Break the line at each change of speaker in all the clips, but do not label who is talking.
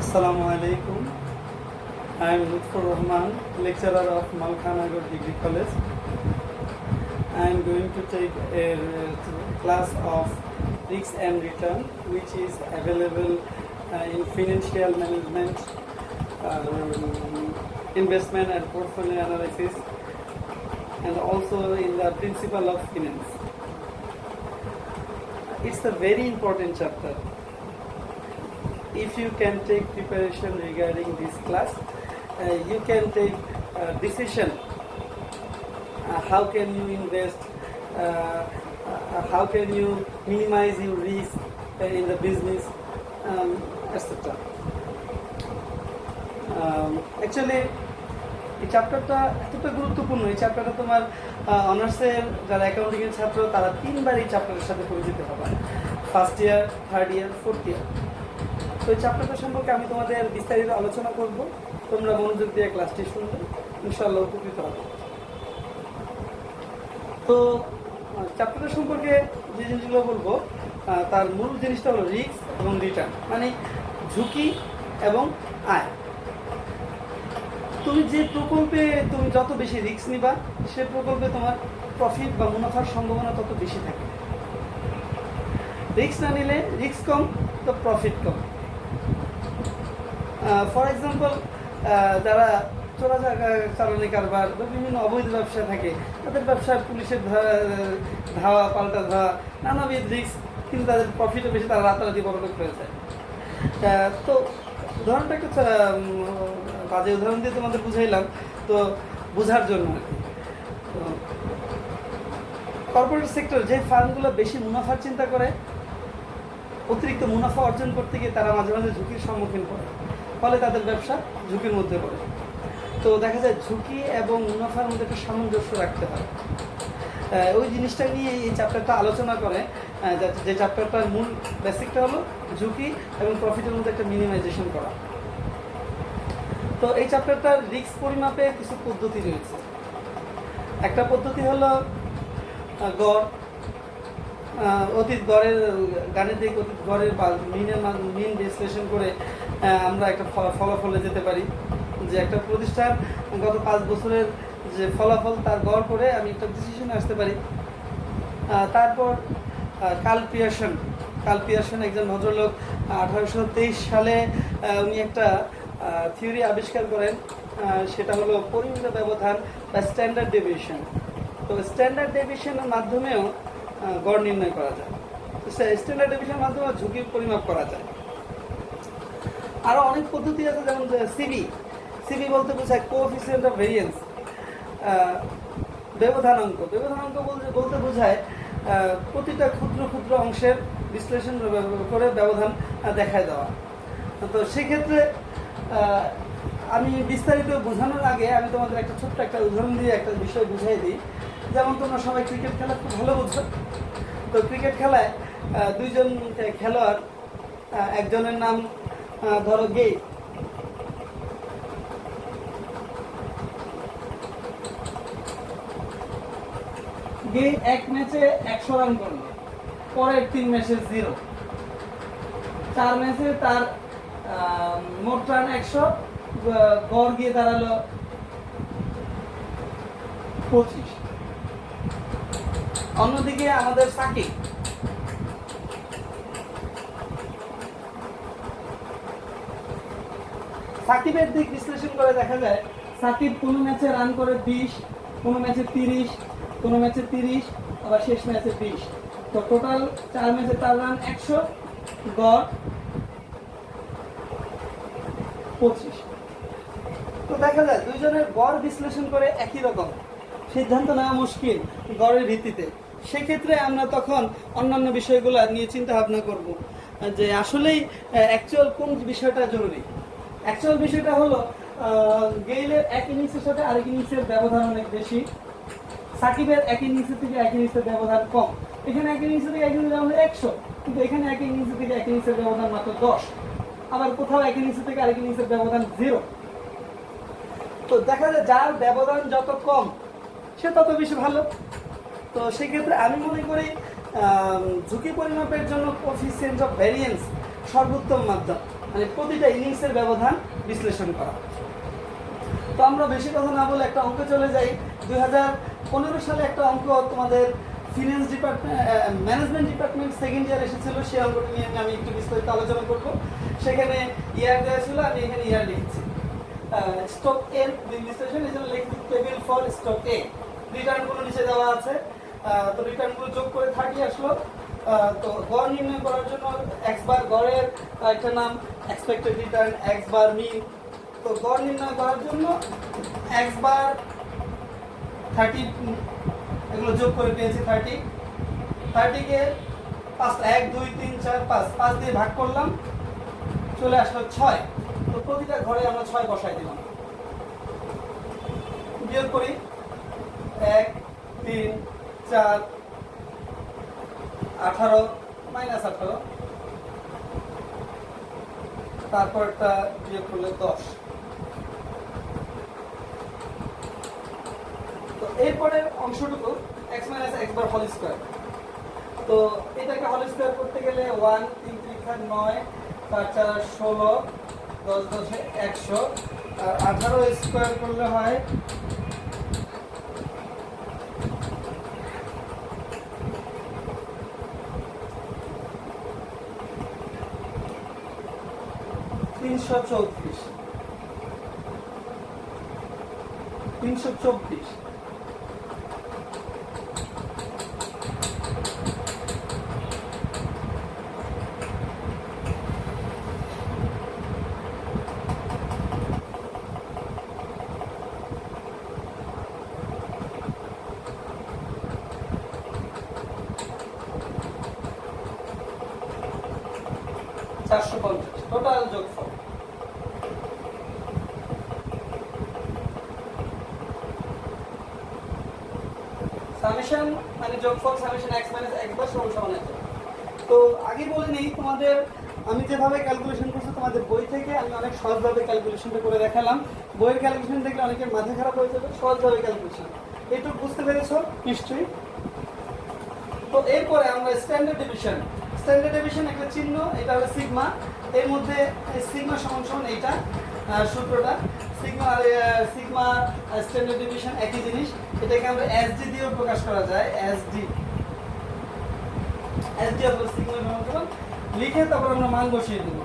Assalamu alaikum. I am Lutfur Rahman, lecturer of Malkhanagar Degree College. I am going to take a class of risk and return, which is available in financial management, investment and portfolio analysis, and also in the principle of finance. It's a very important chapter. If you can take preparation regarding this class, you can take decision. How can you invest? How can you minimize your risk in the business, etc. Actually, এই চ্যাপ্টারটা এতটা গুরুত্বপূর্ণ। এই চ্যাপ্টারটা তোমার অনার্সের যারা অ্যাকাউন্টিংয়ের ছাত্র তারা 3বার এই চ্যাপ্টারের সাথে পরিচিত হবে, first year, third year, fourth year. তো এই চ্যাপ্টারটা সম্পর্কে আমি তোমাদের বিস্তারিত আলোচনা করব। তোমরা মনোযোগ দিয়ে ক্লাসটি শুনবে, ইনশাআল্লাহ উপকৃত হবে। তো চ্যাপ্টারটা সম্পর্কে যে জিনিসগুলো বলবো, তার মূল জিনিসটা হলো রিস্ক এবং রিটার্ন, মানে ঝুঁকি এবং আয়। তুমি যে প্রকল্পে তুমি যত বেশি রিস্ক নিবা, সে প্রকল্পে তোমার প্রফিট বা মুনাফার সম্ভাবনা তত বেশি থাকে। রিস্ক না নিলে রিস্ক কম, তো প্রফিট কম। ফর এক্সাম্পল, যারা চোরাচালানি কারবার বা বিভিন্ন অবৈধ ব্যবসা থাকে, তাদের ব্যবসায় পুলিশের ধাওয়া, পাল্টা ধাওয়া, নানাবিধ রিস্ক, কিন্তু তাদের প্রফিটও বেশি, তারা রাতারাতি বড়লোক হয়ে যায়। তো উদাহরণটা একটা বাজে উদাহরণ দিয়ে তোমাদের বুঝাইলাম, তো বোঝার জন্য আর কি। তো কর্পোরেট সেক্টর যে ফার্মগুলো বেশি মুনাফার চিন্তা করে, অতিরিক্ত মুনাফা অর্জন করতে গিয়ে তারা মাঝে মাঝে ঝুঁকির সম্মুখীন করে, ফলে তাদের ব্যবসা ঝুঁকির মধ্যে পড়ে। তো দেখা যায় ঝুঁকি এবং মুনাফার মধ্যে একটা সামঞ্জস্য রাখতে হয়। ওই জিনিসটা নিয়ে এই চ্যাপ্টারটা আলোচনা করে, যে চ্যাপ্টারটার মূল বেসিকটা হলো ঝুঁকি এবং প্রফিটের মধ্যে একটা মিনিমাইজেশন করা। তো এই চ্যাপ্টারটার রিস্ক পরিমাপে কিছু পদ্ধতি রয়েছে। একটা পদ্ধতি হলো গড়, অতীত গড়ের গাণিতিক অতীত গড়ের বা মিন বিশ্লেষণ করে আমরা একটা ফলাফলে যেতে পারি, যে একটা প্রতিষ্ঠান গত 5 বছরের যে ফলাফল তার গড় করে আমি একটা ডিসিশনে আসতে পারি। তারপর কার্ল পিয়ারসন একজন ভদ্রলোক 1823 সালে উনি একটা থিওরি আবিষ্কার করেন, সেটা হলো পরিমিত ব্যবধান বা স্ট্যান্ডার্ড ডেভিয়েশন। তো স্ট্যান্ডার্ড ডেভিয়েশনের মাধ্যমেও গড় নির্ণয় করা যায়। তো স্ট্যান্ডার্ড ডেভিয়েশনের মাধ্যমে ঝুঁকির পরিমাপ করা যায়। আরও অনেক পদ্ধতি আছে, যেমন সিবি বলতে বোঝায় কোএফিসিয়েন্ট অফ ভেরিয়েন্স, ব্যবধানাঙ্ক বলতে বোঝায় প্রতিটা ক্ষুদ্র ক্ষুদ্র অংশের বিশ্লেষণ করে ব্যবধান দেখায় দেওয়া। তো সেক্ষেত্রে আমি বিস্তারিত বোঝানোর আগে আমি তোমাদের একটা ছোট্ট একটা উদাহরণ দিয়ে একটা বিষয় বুঝাই দিই। যেমন তোমরা সবাই ক্রিকেট খেলা খুব ভালো বুঝছো। তো ক্রিকেট খেলায় 2জন খেলোয়াড়, একজনের নাম ধরো গেইল। গেইল এক ম্যাচে 100 রান করলো, পরের 3 ম্যাচে 0। 4 ম্যাচে তার মোট রান 100, গড় গিয়ে দাঁড়ালো 25। অন্যদিকে আমাদের সাকিবের দিক বিশ্লেষণ করে দেখা যায় সাকিব কোনো ম্যাচে রান করে 20, কোনো ম্যাচে 30, কোনো ম্যাচে 30, আবার শেষ ম্যাচে 20। তো টোটাল 4 ম্যাচে তার রান 100, গড় 25। তো দেখা যায় 2জনের গড় বিশ্লেষণ করে একই রকম, সিদ্ধান্ত নেওয়া মুশকিল গড়ের ভিত্তিতে। সেক্ষেত্রে আমরা তখন অন্যান্য বিষয়গুলো নিয়ে চিন্তা ভাবনা করব, যে আসলেই অ্যাকচুয়াল কোন বিষয়টা জরুরি। অ্যাকচুয়াল বিষয়টা হলো গেইলের এক ইনিংসের সাথে আরেক ইনিংসের ব্যবধান অনেক বেশি, সাকিবের এক ইনিংসের থেকে এক ইনিংসের ব্যবধান কম। এখানে এক ইনিংসের থেকে এক ইনিংসের ব্যবধান 100, কিন্তু এখানে এক ইনিংসের থেকে এক ইনিংসের ব্যবধান মাত্র 10। আবার কোথাও এক ইনিংসের থেকে আরেক ইনিংসের ব্যবধান 0। তো দেখা যায় যার ব্যবধান যত কম সে তত বেশি ভালো। তো সেক্ষেত্রে আমি মনে করি ঝুঁকি পরিমাপের জন্য কোএফিসিয়েন্ট অফ ভ্যারিয়েন্স সর্বোত্তম মাধ্যম। মানে প্রতিটা ইনিংসের ব্যবধান বিশ্লেষণ করা। তো আমরা বেশি কথা না বলে একটা অঙ্ক চলে যাই। 2015 সালে একটা অঙ্ক তোমাদের finance department management department second year এসেছিল, সেই অঙ্কটা নিয়ে আমি একটু বিস্তারিত আলোচনা করব। সেখানে ইয়ার দেওয়া ছিল, আমি এখানে ইয়ার লিখেছি। স্টক এর বিশ্লেষণ এই জন্য লিখছি টেবিল ফর স্টক এ। রিটার্নগুলো নিচে দেওয়া আছে, তো রিটার্নগুলো যোগ করে 30 আসলো। তো গড় নির্ণয় করার জন্য এক্স বার গড়ের একটা নাম এক্সপেক্টেড রিটার্ন, এক্স বার মিন। তো গড় নির্ণয় করার জন্য এক্স বার 30 এগুলো যোগ করে পেয়েছি 30কে 5 1 2 3 4 5 দিয়ে ভাগ করলাম, চলে আসলো 6। তো প্রতিটা ঘরে আমরা 6 বসাই দিলাম। বিয়োগ করি 1 3 4 18 মাইনাস 18, তারপরটা বিয়োগ করলে 10। তো এরপরের অংশটুকু x minus x bar whole square. তো এটাকে হোল স্কয়ার করতে গেলে 1 3 3 9 4 4 16 10 10 100 আর 18 স্কয়ার করলে হয় 334। 324। টোটাল যোগফল। সামেশন মানে যোগফল সামেশন x মাইনাস x বার সমান সমান আছে। তো আগে বলে নেই তোমাদের, আমি যেভাবে ক্যালকুলেশন করছি তোমাদের বই থেকে আমি অনেক সহজভাবে ক্যালকুলেশনটা করে দেখালাম। বইয়ের ক্যালকুলেশন দেখলে অনেকের মাথা খারাপ হয়ে যাবে, সহজভাবে ক্যালকুলেশন একটু বুঝতে পেরেছো নিশ্চয়ই। তো এরপরে আমরা স্ট্যান্ডার্ড ডিভিশন। স্ট্যান্ডার্ড ডিভিশন একটা চিহ্ন, এটা হলো সিগমা। এর মধ্যে সিগমা সমান সমান এইটা সূত্রটা, সিগমা সিগমা স্ট্যান্ডার্ড ডিভিশন একই জিনিস। এটাকে আমরা এসডি দিয়েও প্রকাশ করা যায়, এসডি অথবা সিগমা সমান লিখে তারপর আমরা মান বসিয়ে দেব।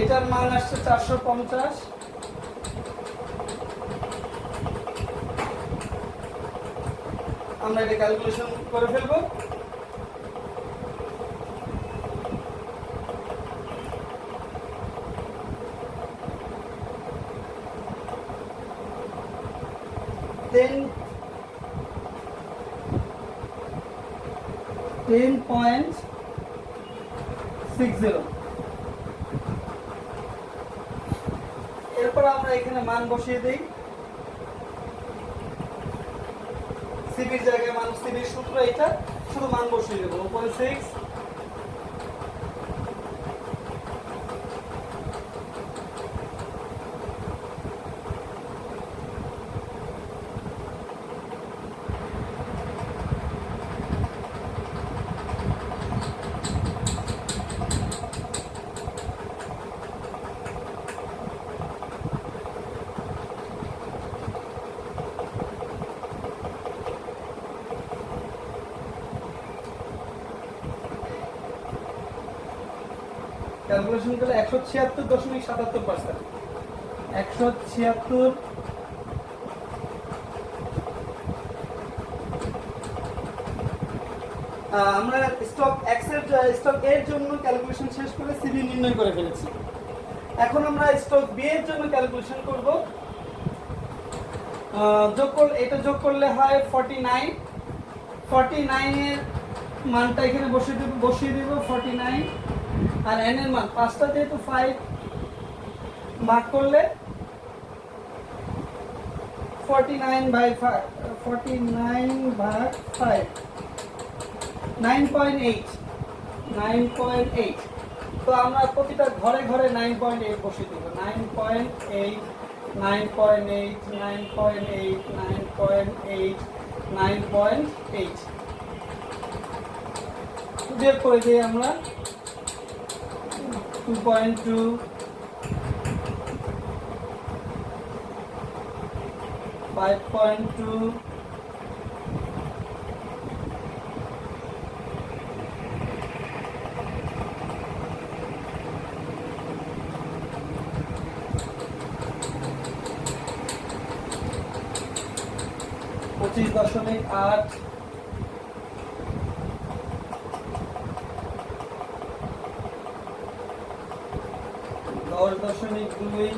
এটার মান আসছে 450। আমরা এটা ক্যালকুলেশন করে ফেলবো। Then 10.60। এরপর আমরা এখানে মান বসিয়ে দেই। সিবির জায়গায় মান, সিবির সূত্র এটা, শুধু মান বসিয়ে দেবো। 0.6 ক্যালকুলেশন করলে 176.77%। 176 আমরা স্টক এর জন্য ক্যালকুলেশন শেষ করে সিবি নির্ণয় করে ফেলেছি। এখন আমরা স্টক বি এর জন্য ক্যালকুলেশন করব। এটা যোগ করলে হয় 49। 49 এর মানটা এখানে বসিয়ে দেব 49। আর এন এর মান 5টা যেহেতু 5 ভাগ করলে 49 ভাগ 5 9.8। তো আমরা প্রতিটা ঘরে ঘরে 9.8 বসিয়ে দেব। 9.8 9.8 9.8 9.8 9.8 বের করে দিই আমরা। 2.2, 5.2, 25.8, 10.2,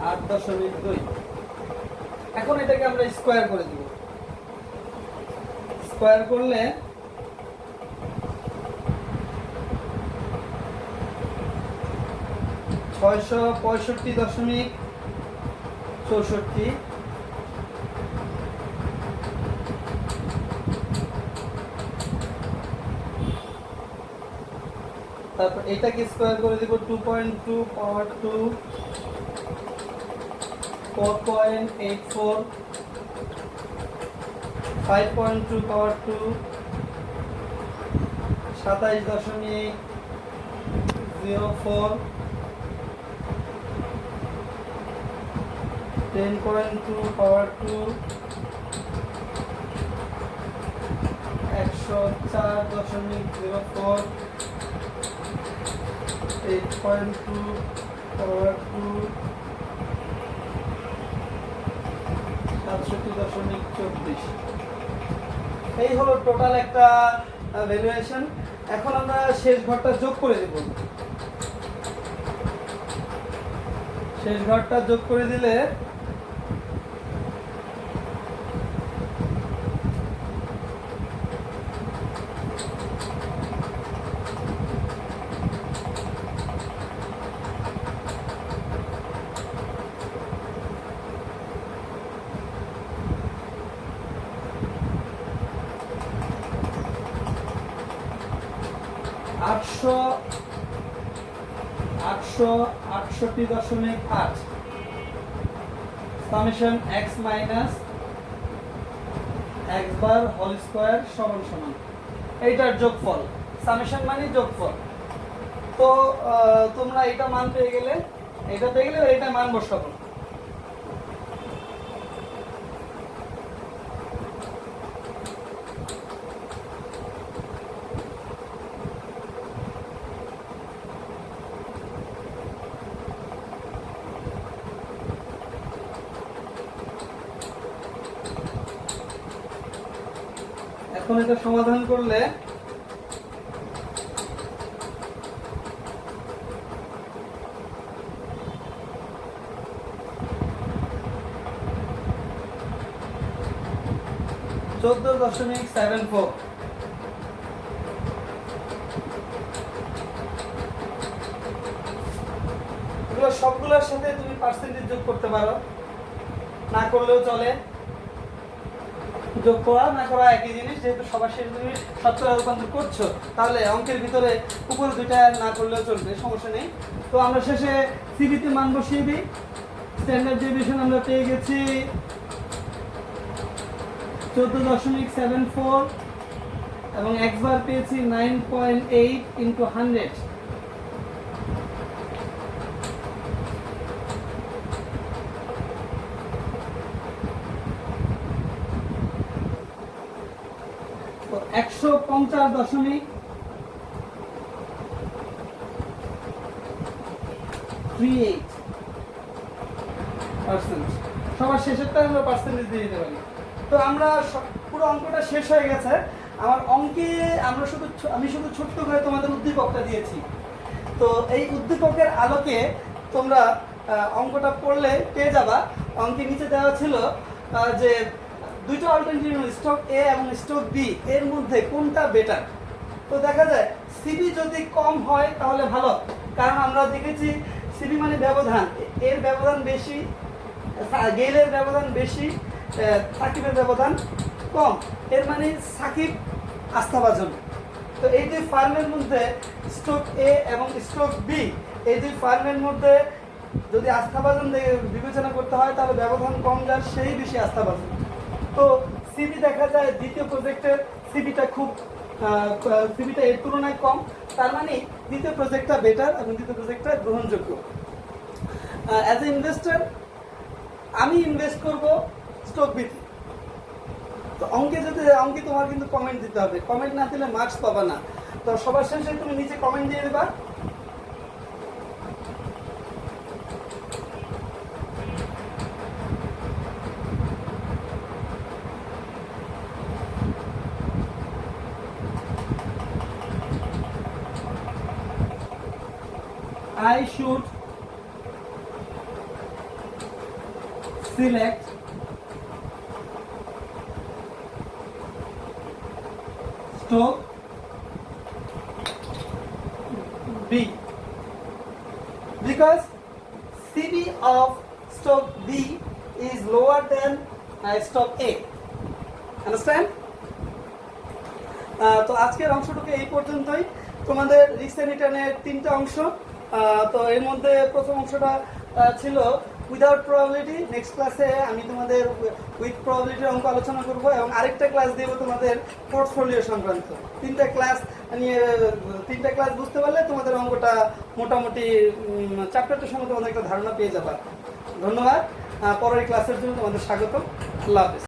8.2। এখন এটাকে আমরা স্কোয়ার করে দিব। স্কোয়ার করলে 665.64, তারপর এটাকে স্কোয়ার করে দিব 2.2 পাওয়ার 2, 4.84, 5.2 পাওয়ার 2, 27.04, 10.2 পাওয়ার 2, 104.04, 8.2 পাওয়ার 2, 67.24। এই হলো টোটাল একটা ভ্যালুয়েশন। এখন আমরা শেষ ঘরটা যোগ করে দেব। শেষ ঘরটা যোগ করে দিলে আটশো 868.8 summation x minus x bar whole square সমান সমান এইটার যোগফল। সামেশন মানে যোগফল। তো তোমরা এটা মান পেয়ে গেলে, এটা মান বসাবো। এখন এটা সমাধান করলে $14.74। এগুলো সবগুলোর সাথে তুমি পার্সেন্টেজ যোগ করতে পারো, না করলেও চলে। যোগ করা না করা একই জিনিস, যেহেতু সবার শেষে তুমি শতকরা রূপান্তর করছো, তাহলে অঙ্কের ভিতরে উপরে দুইটা না করলেও চলবে, সমস্যা নেই। তো আমরা শেষে সিবিতে মান বসিয়ে দিই। স্ট্যান্ডার্ড ডেভিয়েশন আমরা পেয়ে গেছি 14.74 এবং x বার পেয়েছি 9.8 ইনটু 100। তো 150.38%। সবার শেষেরটা আমরা পার্সেন্টেজ দিয়ে দিতে পারি। তো আমরা পুরো অঙ্কটা শেষ হয়ে গেছে। আমার অঙ্কে আমি শুধু ছোট্ট করে তোমাদের উদ্দীপকটা দিয়েছি। তো এই উদ্দীপকের আলোকে তোমরা অঙ্কটা পড়লে পেয়ে যাবা। অঙ্কের নিচে দেওয়া ছিল যে দুইটা অল্টারনেটিভ স্টক এ এবং স্টক বি এর মধ্যে কোনটা বেটার। তো দেখা যায় সিবি যদি কম হয় তাহলে ভালো, কারণ আমরা দেখেছি সিবি মানে ব্যবধান, এর ব্যবধান বেশি, গেইলের ব্যবধান বেশি, সাকিবের ব্যবধান কম, এর মানে সাকিব আস্থাভাজন। তো এই দুই ফার্মের মধ্যে স্টক এ এবং স্টক বি, এই দুই ফার্মের মধ্যে যদি আস্থাভাজন বিবেচনা করতে হয় তাহলে ব্যবধান কম যার সেই বেশি আস্থাভাজন। তো সিবি দেখা যায় দ্বিতীয় প্রজেক্টের সিবিটা খুব সিভিটা এর তুলনায় কম, তার মানে দ্বিতীয় প্রজেক্টটা বেটার এবং দ্বিতীয় প্রজেক্টটা গ্রহণযোগ্য। অ্যাজ এ ইনভেস্টর আমি ইনভেস্ট করব স্টক ভিত্তিক। তো অঙ্কে তোমার কিন্তু কমেন্ট দিতে হবে, কমেন্ট না দিলে মার্কস পাবা না। তো সবার শেষে তুমি নিচে কমেন্ট দিয়ে দেবা। I should select stock B because CV of stock B is lower than stock A. Understand? তো আজকের অংশটুকু এই পর্যন্তই। তোমাদের রিস্ক এন্ড রিটার্নের 3টা অংশ। তো এর মধ্যে প্রথম অংশটা ছিল উইদাউট প্রবাবিলিটি। নেক্সট ক্লাসে আমি তোমাদের উইথ প্রবাবিলিটির অঙ্ক আলোচনা করব এবং আরেকটা ক্লাস দেবো তোমাদের পোর্টফোলিও সংক্রান্ত। 3টা ক্লাস বুঝতে পারলে তোমাদের অঙ্কটা মোটামুটি চ্যাপ্টারটার সময় তোমাদের একটা ধারণা পেয়ে যাবে। ধন্যবাদ। পরের ক্লাসের জন্য তোমাদের স্বাগত। আল্লাহ হাফেজ।